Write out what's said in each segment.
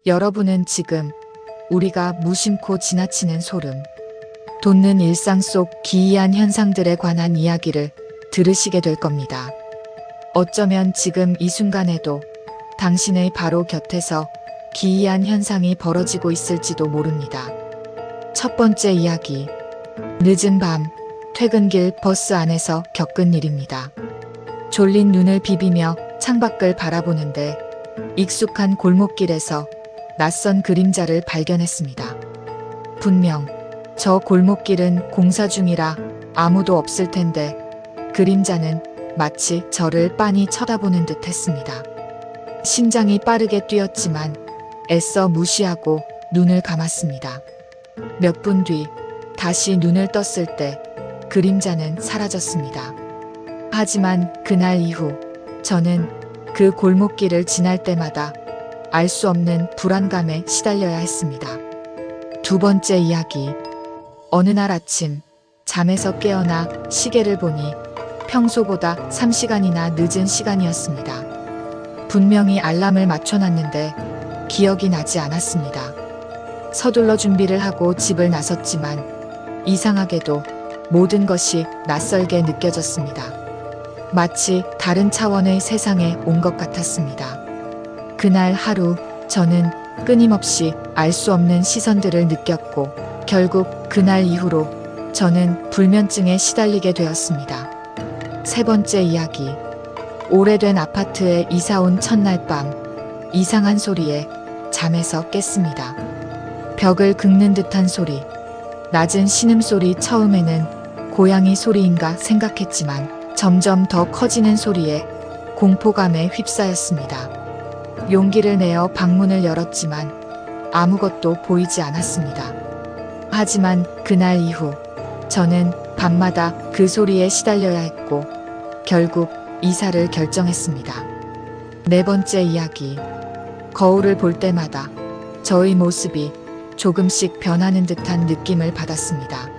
여러분은 지금 우리가 무심코 지나치는 소름 돋는 일상 속 기이한 현상들에 관한 이야기를 들으시게 될 겁니다. 어쩌면 지금 이 순간에도 당신의 바로 곁에서 기이한 현상이 벌어지고 있을지도 모릅니다. 첫 번째 이야기. 늦은 밤, 퇴근길 버스 안에서 겪은 일입니다. 졸린 눈을 비비며 창밖을 바라보는데 익숙한 골목길에서 낯선 그림자를 발견했습니다. 분명 저 골목길은 공사 중이라 아무도 없을 텐데 그림자는 마치 저를 빤히 쳐다보는 듯 했습니다. 심장이 빠르게 뛰었지만 애써 무시하고 눈을 감았습니다. 몇 분 뒤 다시 눈을 떴을 때 그림자는 사라졌습니다. 하지만 그날 이후 저는 그 골목길을 지날 때마다 알 수 없는 불안감에 시달려야 했습니다. 두 번째 이야기. 어느 날 아침 잠에서 깨어나 시계를 보니 평소보다 3시간이나 늦은 시간이었습니다. 분명히 알람을 맞춰놨는데 기억이 나지 않았습니다. 서둘러 준비를 하고 집을 나섰지만 이상하게도 모든 것이 낯설게 느껴졌습니다. 마치 다른 차원의 세상에 온 것 같았습니다. 그날 하루 저는 끊임없이 알 수 없는 시선들을 느꼈고 결국 그날 이후로 저는 불면증에 시달리게 되었습니다. 세 번째 이야기. 오래된 아파트에 이사 온 첫날 밤 이상한 소리에 잠에서 깼습니다. 벽을 긁는 듯한 소리, 낮은 신음소리. 처음에는 고양이 소리인가 생각했지만 점점 더 커지는 소리에 공포감에 휩싸였습니다. 용기를 내어 방문을 열었지만 아무것도 보이지 않았습니다. 하지만 그날 이후 저는 밤마다 그 소리에 시달려야 했고 결국 이사를 결정했습니다. 네 번째 이야기. 거울을 볼 때마다 저의 모습이 조금씩 변하는 듯한 느낌을 받았습니다.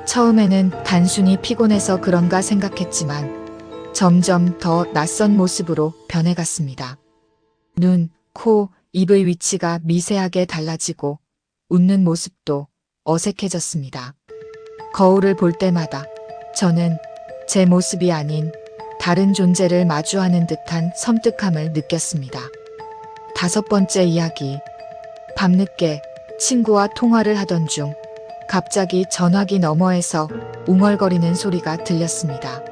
처음에는 단순히 피곤해서 그런가 생각했지만 점점 더 낯선 모습으로 변해갔습니다. 눈, 코, 입의 위치가 미세하게 달라지고 웃는 모습도 어색해졌습니다. 거울을 볼 때마다 저는 제 모습이 아닌 다른 존재를 마주하는 듯한 섬뜩함을 느꼈습니다. 다섯 번째 이야기. 밤늦게 친구와 통화를 하던 중 갑자기 전화기 너머에서 웅얼거리는 소리가 들렸습니다.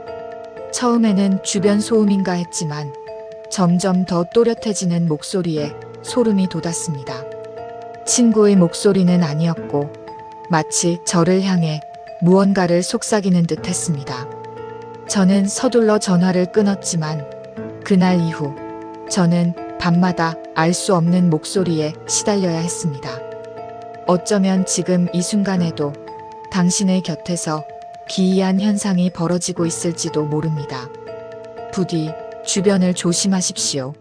처음에는 주변 소음인가 했지만 점점 더 또렷해지는 목소리에 소름이 돋았습니다. 친구의 목소리는 아니었고 마치 저를 향해 무언가를 속삭이는 듯 했습니다. 저는 서둘러 전화를 끊었지만 그날 이후 저는 밤마다 알 수 없는 목소리에 시달려야 했습니다. 어쩌면 지금 이 순간에도 당신의 곁에서 기이한 현상이 벌어지고 있을지도 모릅니다. 부디 주변을 조심하십시오.